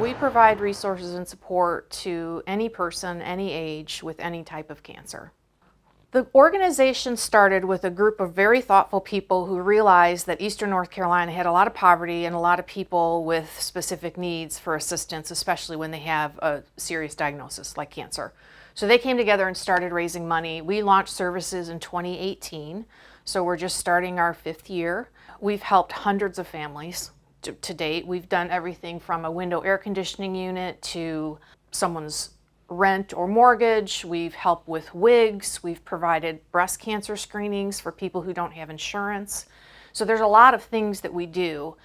We provide resources and support to any person, any age, with any type of cancer. The organization started with a group of very thoughtful people who realized that Eastern North Carolina had a lot of poverty and a lot of people with specific needs for assistance, especially when they have a serious diagnosis like cancer. So they came together and started raising money. We launched services in 2018, so we're just starting our 5th year. We've helped hundreds of families to date. We've done everything from a window air conditioning unit to someone's rent or mortgage. We've helped with wigs. We've provided breast cancer screenings for people who don't have insurance. So there's a lot of things that we do,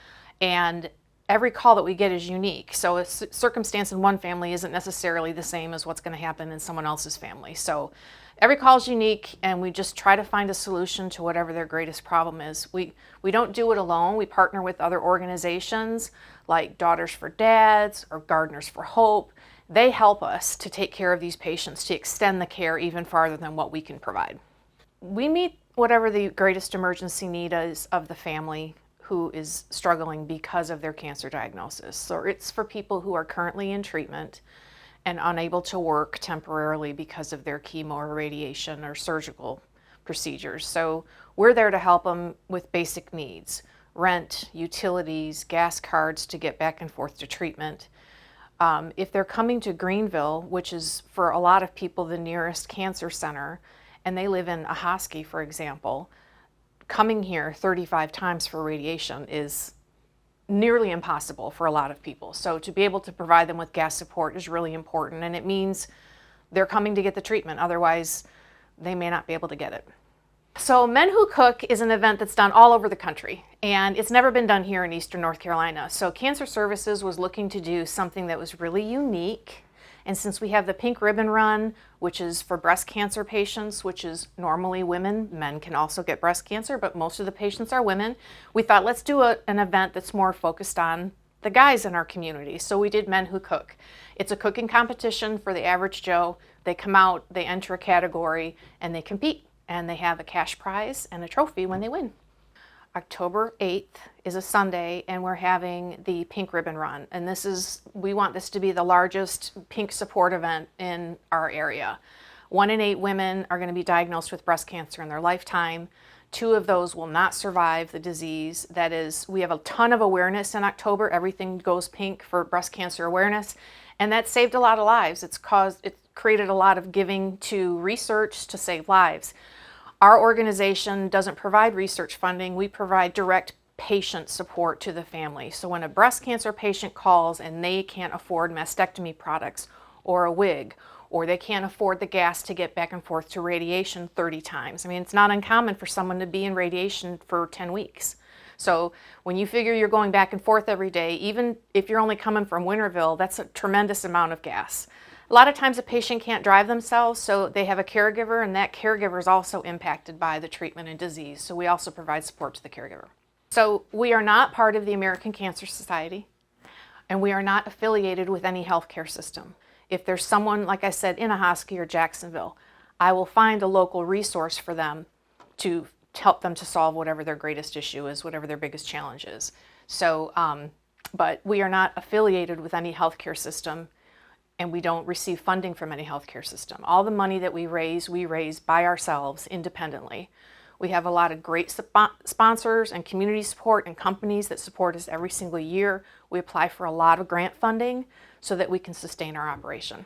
and every call that we get is unique. So a circumstance in one family isn't necessarily the same as what's going to happen in someone else's family. So every call is unique, and we just try to find a solution to whatever their greatest problem is. We don't do it alone. We partner with other organizations like Daughters for Dads or Gardeners for Hope. They help us to take care of these patients, to extend the care even farther than what we can provide. We meet whatever the greatest emergency need is of the family who is struggling because of their cancer diagnosis. So it's for people who are currently in treatment and unable to work temporarily because of their chemo or radiation or surgical procedures. So we're there to help them with basic needs: rent, utilities, gas cards to get back and forth to treatment. If they're coming to Greenville, which is for a lot of people the nearest cancer center, and they live in Ahoskie, for example, coming here 35 times for radiation is nearly impossible for a lot of people. So to be able to provide them with gas support is really important, and it means they're coming to get the treatment. Otherwise, they may not be able to get it. So Men Who Cook is an event that's done all over the country, and it's never been done here in Eastern North Carolina. So Cancer Services was looking to do something that was really unique. And since we have the Pink Ribbon Run, which is for breast cancer patients, which is normally women, men can also get breast cancer, but most of the patients are women, we thought, let's do an event that's more focused on the guys in our community. So we did Men Who Cook. It's a cooking competition for the average Joe. They come out, they enter a category, and they compete. And they have a cash prize and a trophy when they win. October 8th is a Sunday, and we're having the Pink Ribbon Run. And we want this to be the largest pink support event in our area. 1 in 8 women are going to be diagnosed with breast cancer in their lifetime. 2 of those will not survive the disease. That is, we have a ton of awareness in October. Everything goes pink for breast cancer awareness. And that saved a lot of lives. It's created a lot of giving to research to save lives. Our organization doesn't provide research funding. We provide direct patient support to the family. So when a breast cancer patient calls and they can't afford mastectomy products or a wig, or they can't afford the gas to get back and forth to radiation 30 times. I mean, it's not uncommon for someone to be in radiation for 10 weeks. So when you figure you're going back and forth every day, even if you're only coming from Winterville, that's a tremendous amount of gas. A lot of times a patient can't drive themselves, so they have a caregiver, and that caregiver is also impacted by the treatment and disease. So we also provide support to the caregiver. So we are not part of the American Cancer Society, and we are not affiliated with any healthcare system. If there's someone, like I said, in Ahoskie or Jacksonville, I will find a local resource for them to help them to solve whatever their greatest issue is, whatever their biggest challenge is. So, but we are not affiliated with any healthcare system, and we don't receive funding from any healthcare system. All the money that we raise by ourselves independently. We have a lot of great sponsors and community support and companies that support us every single year. We apply for a lot of grant funding so that we can sustain our operation.